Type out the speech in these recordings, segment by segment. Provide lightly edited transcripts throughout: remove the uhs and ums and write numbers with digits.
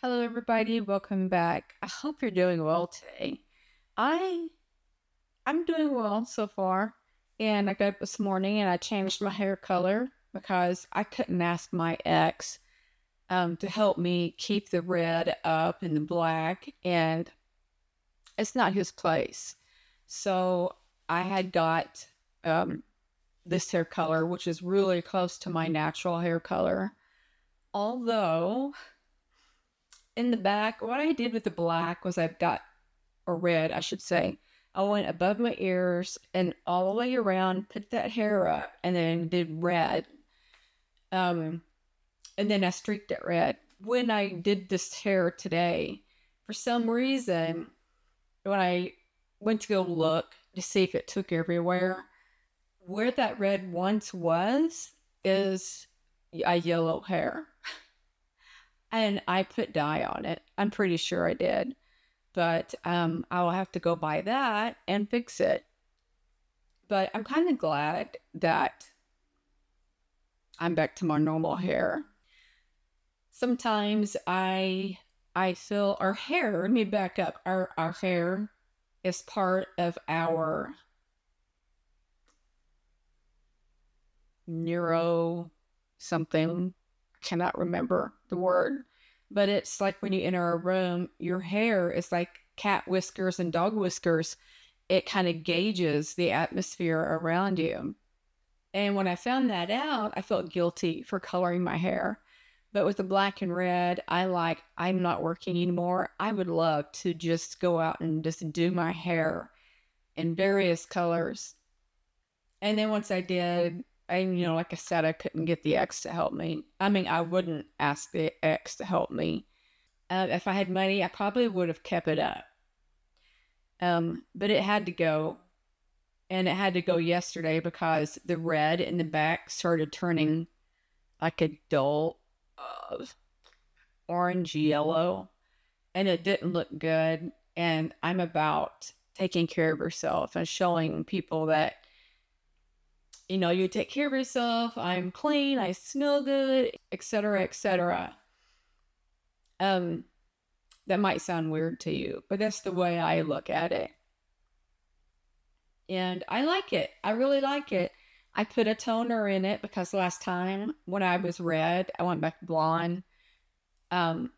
Hello, everybody. Welcome back. I hope you're doing well today. I I'm doing well so far, and I got up this morning and I changed my hair color because I couldn't ask my ex to help me keep the red up and the black, and it's not his place. So I had got um, this hair color, which is really close to my natural hair color. Although in the back, what I did with the black was I've got or red, I should say. I went above my ears and all the way around, put that hair up, and then did red. Um, and then I streaked it red. When I did this hair today, for some reason, when I went to go look to see if it took everywhere, where that red once was is a yellow hair. And I put dye on it. I'm pretty sure I did. But I'll have to go buy that and fix it. But I'm kind of glad that I'm back to my normal hair. Sometimes I feel our hair, let me back up. Our hair is part of our neuro something. I cannot remember the word. But it's like when you enter a room, your hair is like cat whiskers and dog whiskers. It kind of gauges the atmosphere around you. And when I found that out, I felt guilty for coloring my hair. But with the black and red, I'm not working anymore. I would love to just go out and just do my hair in various colors. And then once I did, like I said, I couldn't get the ex to help me. I mean, I wouldn't ask the ex to help me. If I had money, I probably would have kept it up. But it had to go. And it had to go yesterday because the red in the back started turning like a dull orange yellow. And it didn't look good. And I'm about taking care of yourself and showing people that, you take care of yourself. I'm clean. I smell good, etc., etc. That might sound weird to you, but that's the way I look at it. And I like it. I really like it. I put a toner in it because last time when I was red, I went back blonde. Um,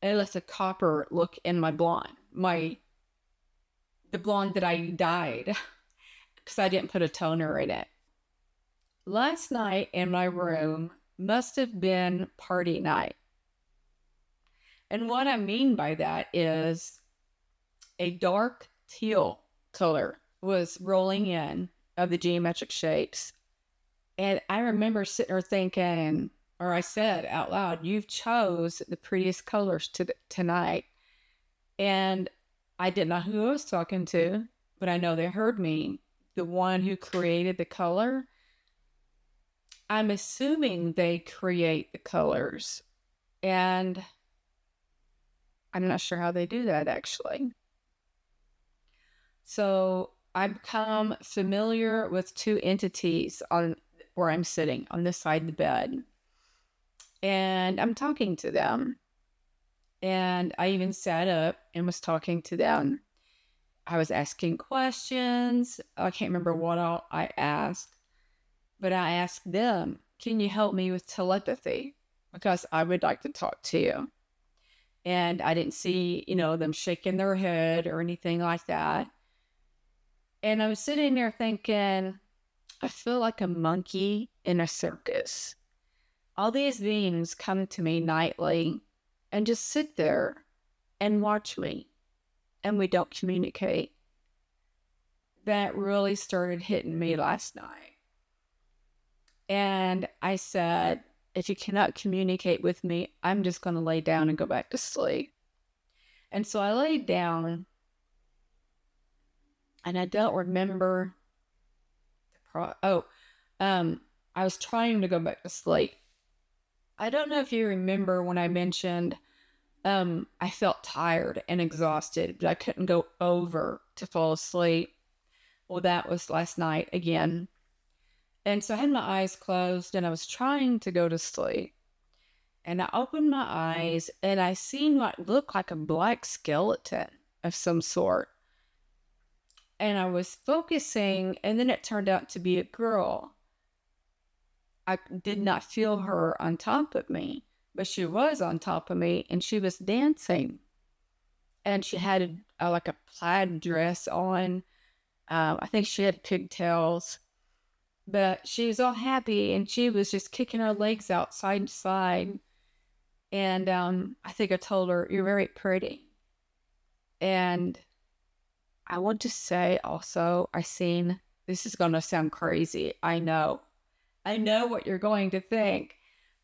it left a copper look in my blonde, the blonde that I dyed because I didn't put a toner in it. Last night in my room must have been party night. And what I mean by that is a dark teal color was rolling in of the geometric shapes. And I remember sitting there thinking, or I said out loud, you've chose the prettiest colors tonight. And I didn't know who I was talking to, but I know they heard me. The one who created the color, I'm assuming they create the colors. And I'm not sure how they do that actually. So I've become familiar with two entities on where I'm sitting on this side of the bed. And I'm talking to them. And I even sat up and was talking to them. I was asking questions. I can't remember what all I asked, but I asked them, can you help me with telepathy? Because I would like to talk to you. And I didn't see, them shaking their head or anything like that. And I was sitting there thinking, I feel like a monkey in a circus. All these beings come to me nightly and just sit there and watch me, and we don't communicate. That really started hitting me last night. And I said, if you cannot communicate with me, I'm just going to lay down and go back to sleep. And so I laid down, and I don't remember. I was trying to go back to sleep. I don't know if you remember when I mentioned I felt tired and exhausted, but I couldn't go over to fall asleep. Well, that was last night again. And so I had my eyes closed and I was trying to go to sleep. And I opened my eyes and I seen what looked like a black skeleton of some sort. And I was focusing, and then it turned out to be a girl. I did not feel her on top of me, but she was on top of me and she was dancing. And she had like a plaid dress on. I think she had pigtails, but she was all happy and she was just kicking her legs out side to side. And I think I told her, "You're very pretty." And I want to say also, this is going to sound crazy. I know what you're going to think,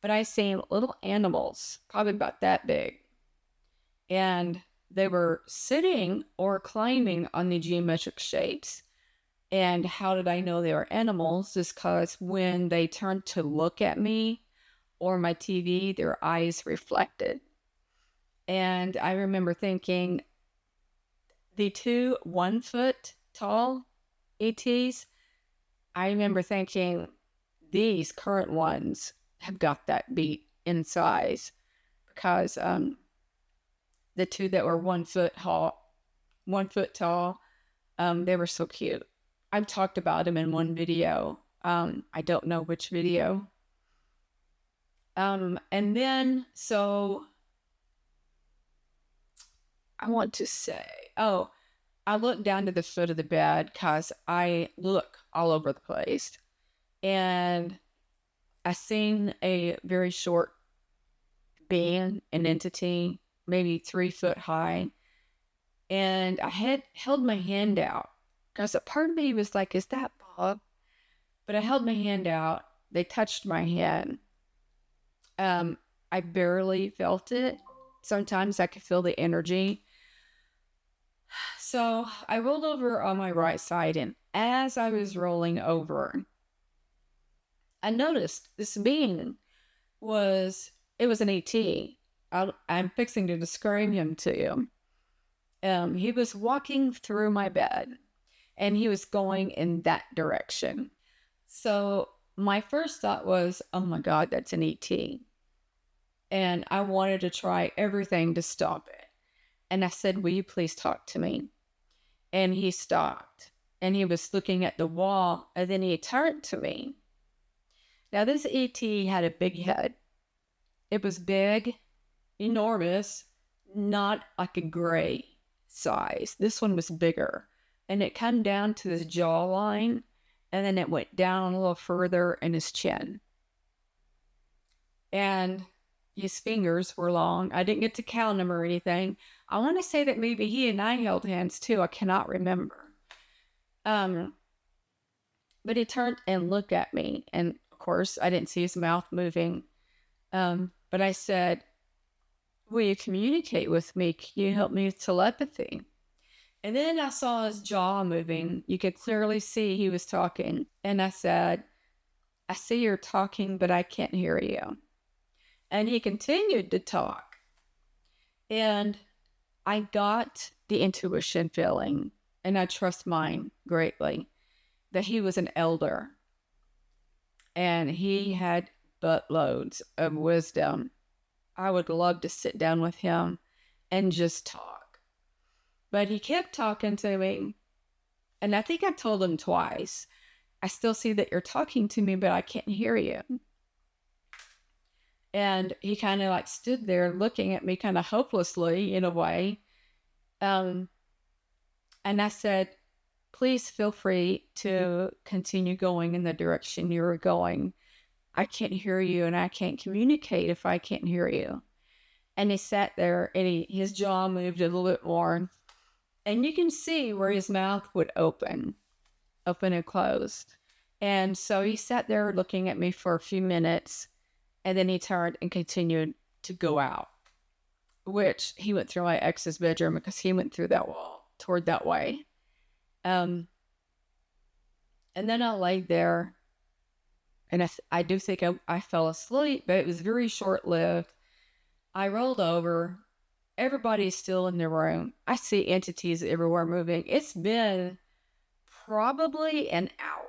but I seen little animals, probably about that big. And they were sitting or climbing on the geometric shapes. And how did I know they were animals? Is because when they turned to look at me or my TV, their eyes reflected. And I remember thinking, the 2 1-foot tall ETs, I remember thinking, these current ones have got that beat in size, because the 2 that were 1 foot tall, they were so cute. I've talked about them in one video. I don't know which video. And then, so I want to say, I looked down to the foot of the bed because I look all over the place. And I seen a very short being, an entity, maybe 3 foot high. And I had held my hand out because a part of me was like, is that Bob? But I held my hand out. They touched my hand. I barely felt it. Sometimes I could feel the energy. So I rolled over on my right side, and as I was rolling over, I noticed this being was an ET. I'm fixing to describe him to you. He was walking through my bed, and he was going in that direction. So my first thought was, oh my God, that's an ET. And I wanted to try everything to stop it. And I said, will you please talk to me? And he stopped, and he was looking at the wall, and then he turned to me. Now, this ET had a big head. It was big, enormous, not like a gray size. This one was bigger, and it came down to his jawline, and then it went down a little further in his chin. And his fingers were long. I didn't get to count them or anything. I want to say that maybe he and I held hands too. I cannot remember. But he turned and looked at me, and of course I didn't see his mouth moving. But I said, will you communicate with me? Can you help me with telepathy? And then I saw his jaw moving. You could clearly see he was talking. And I said, I see you're talking, but I can't hear you. And he continued to talk. And I got the intuition feeling, and I trust mine greatly, that he was an elder. And he had buttloads of wisdom. I would love to sit down with him and just talk. But he kept talking to me. And I think I told him twice, I still see that you're talking to me, but I can't hear you. And he kind of like stood there looking at me kind of hopelessly in a way. And I said, please feel free to continue going in the direction you were going. I can't hear you, and I can't communicate if I can't hear you. And he sat there, and his jaw moved a little bit more. And you can see where his mouth would open and close. And so he sat there looking at me for a few minutes. And then he turned and continued to go out, which he went through my ex's bedroom because he went through that wall toward that way. And then I laid there, and I do think I fell asleep, but it was very short-lived. I rolled over. Everybody's still in the room. I see entities everywhere moving. It's been probably an hour.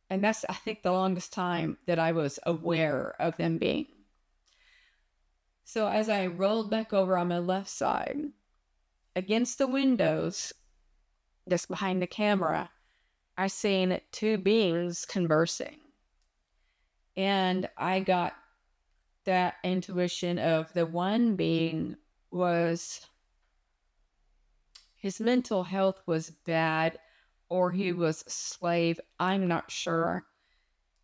And that's, I think, the longest time that I was aware of them being So as I rolled back over on my left side, against the windows, just behind the camera, I seen two beings conversing. And I got that intuition of the one being was, his mental health was bad, or he was a slave. I'm not sure.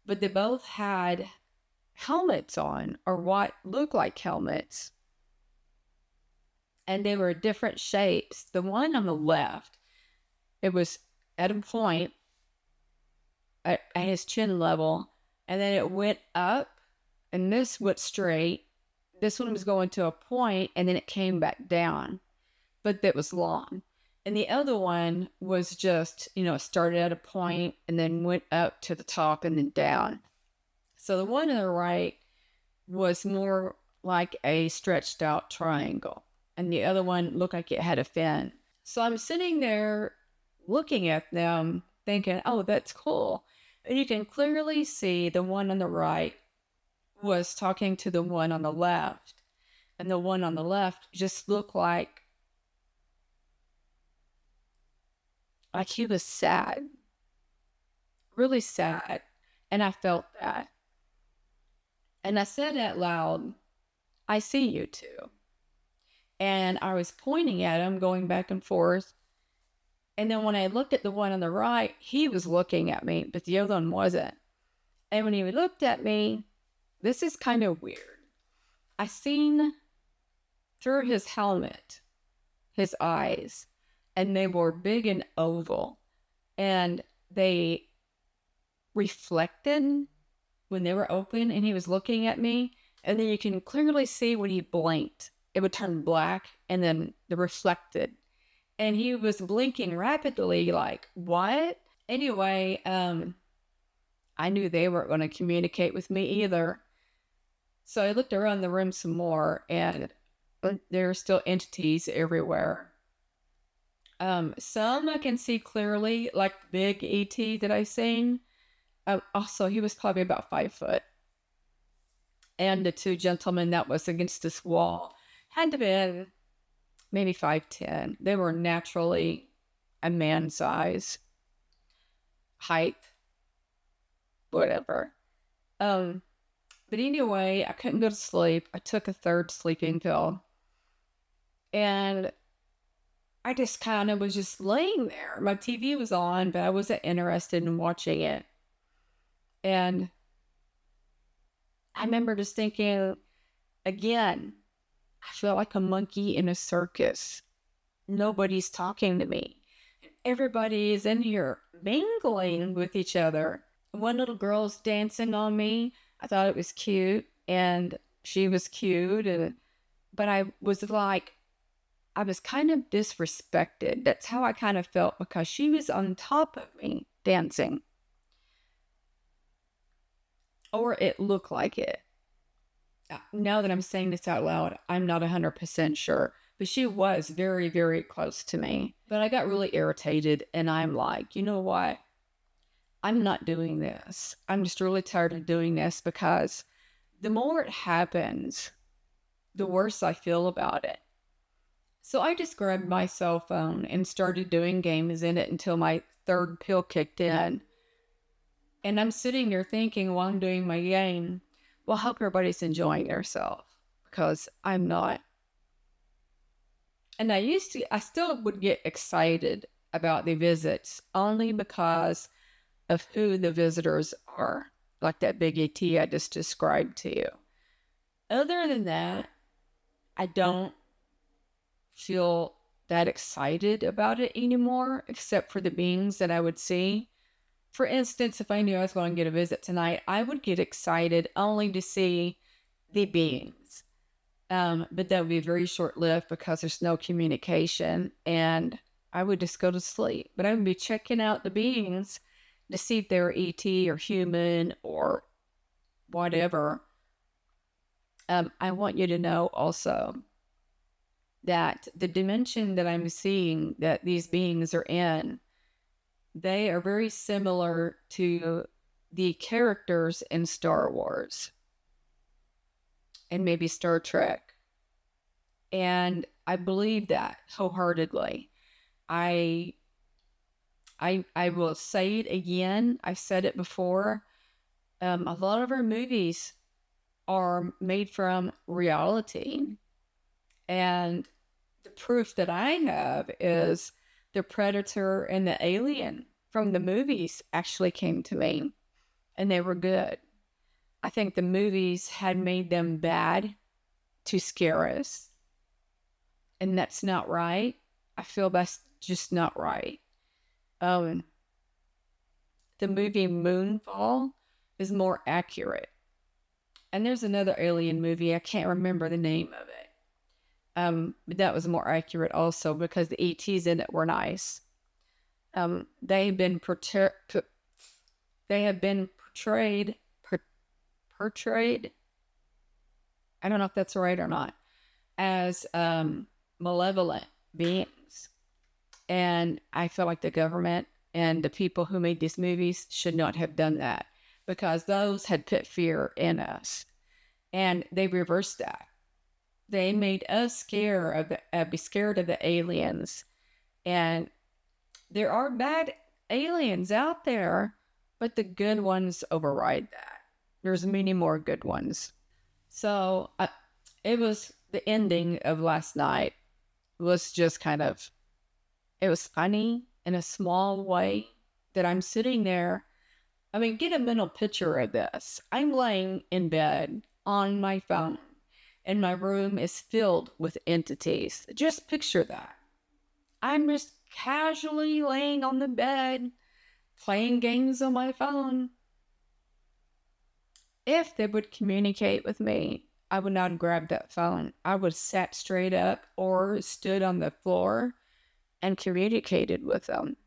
But they both had helmets on, or what looked like helmets. And they were different shapes. The one on the left, it was at a point at his chin level, and then it went up, and this went straight. This one was going to a point, and then it came back down, but that was long. And the other one was just, it started at a point and then went up to the top and then down. So the one on the right was more like a stretched out triangle, and the other one looked like it had a fin. So I'm sitting there looking at them thinking, oh, that's cool. And you can clearly see the one on the right was talking to the one on the left. And the one on the left just looked like he was sad. Really sad. And I felt that. And I said out loud, I see you two. And I was pointing at him, going back and forth. And then when I looked at the one on the right, he was looking at me, but the other one wasn't. And when he looked at me, this is kind of weird. I seen through his helmet, his eyes, and they were big and oval. And they reflected when they were open, and he was looking at me. And then you can clearly see when he blinked, it would turn black and then the reflected. And he was blinking rapidly, like, what? Anyway, I knew they weren't going to communicate with me either. So I looked around the room some more, and there are still entities everywhere. Some I can see clearly, like the big ET that I seen. Also, he was probably about 5 foot. And the two gentlemen that was against this wall had to have been maybe 5'10". They were naturally a man size, height, whatever. But anyway, I couldn't go to sleep. I took a third sleeping pill. And I just kind of was just laying there. My TV was on, but I wasn't interested in watching it. And I remember just thinking, again, I feel like a monkey in a circus. Nobody's talking to me. Everybody is in here mingling with each other. One little girl's dancing on me. I thought it was cute, and she was cute, but I was like, I was kind of disrespected. That's how I kind of felt, because she was on top of me dancing. Or it looked like it. Now that I'm saying this out loud, I'm not 100% sure. But she was very, very close to me. But I got really irritated, and I'm like, you know what? I'm not doing this. I'm just really tired of doing this, because the more it happens, the worse I feel about it. So I just grabbed my cell phone and started doing games in it until my third pill kicked in. And I'm sitting there thinking while I'm doing my game, well, I hope everybody's enjoying themselves, because I'm not. And I still would get excited about the visits only because of who the visitors are, like that big ET I just described to you. Other than that, I don't feel that excited about it anymore, except for the beings that I would see. For instance, if I knew I was going to get a visit tonight, I would get excited only to see the beings. But that would be very short-lived, because there's no communication, and I would just go to sleep. But I would be checking out the beings to see if they were ET or human or whatever. I want you to know also that the dimension that I'm seeing that these beings are in, they are very similar to the characters in Star Wars and maybe Star Trek. And I believe that wholeheartedly. I I will say it again. I said it before. A lot of our movies are made from reality. And the proof that I have is the predator and the alien from the movies actually came to me, and they were good. I think the movies had made them bad to scare us, and that's not right. I feel that's just not right. Um, the movie Moonfall is more accurate. And there's another alien movie, I can't remember the name of it. But that was more accurate also because the ETs in it were nice. They have been portrayed. I don't know if that's right or not, as malevolent beings. And I feel like the government and the people who made these movies should not have done that, because those had put fear in us. And they reversed that. They made us be scared of the aliens. And there are bad aliens out there, but the good ones override that. There's many more good ones. So it was the ending of last night was just kind of, it was funny in a small way that I'm sitting there. I mean, get a mental picture of this. I'm laying in bed on my phone, and my room is filled with entities. Just picture that. I'm just casually laying on the bed, playing games on my phone. If they would communicate with me, I would not have grabbed that phone. I would have sat straight up or stood on the floor and communicated with them.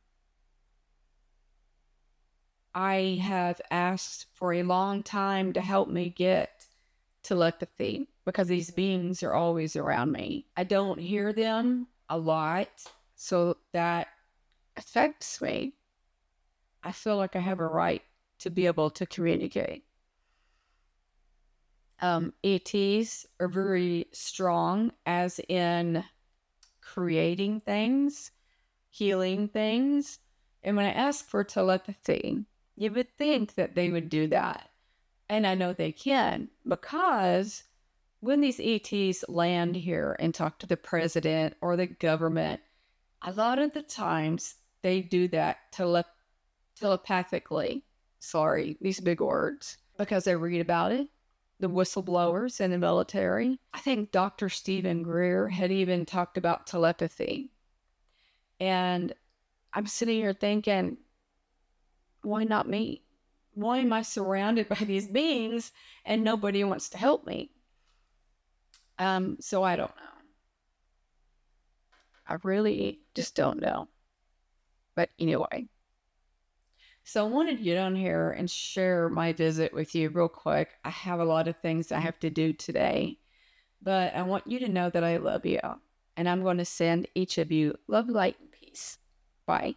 I have asked for a long time to help me get telepathy because these beings are always around me. I don't hear them a lot, so that affects me. I feel like I have a right to be able to communicate. ETs are very strong, as in creating things, healing things. And when I ask for telepathy, you would think that they would do that. And I know they can, because when these ETs land here and talk to the president or the government, a lot of the times they do that telepathically. Sorry, these big words. Because I read about it. The whistleblowers in the military. I think Dr. Stephen Greer had even talked about telepathy. And I'm sitting here thinking, why not me? Why am I surrounded by these beings and nobody wants to help me? So I don't know. I really just don't know. But anyway. So I wanted to get on here and share my visit with you real quick. I have a lot of things I have to do today, but I want you to know that I love you. And I'm going to send each of you love, light, and peace. Bye.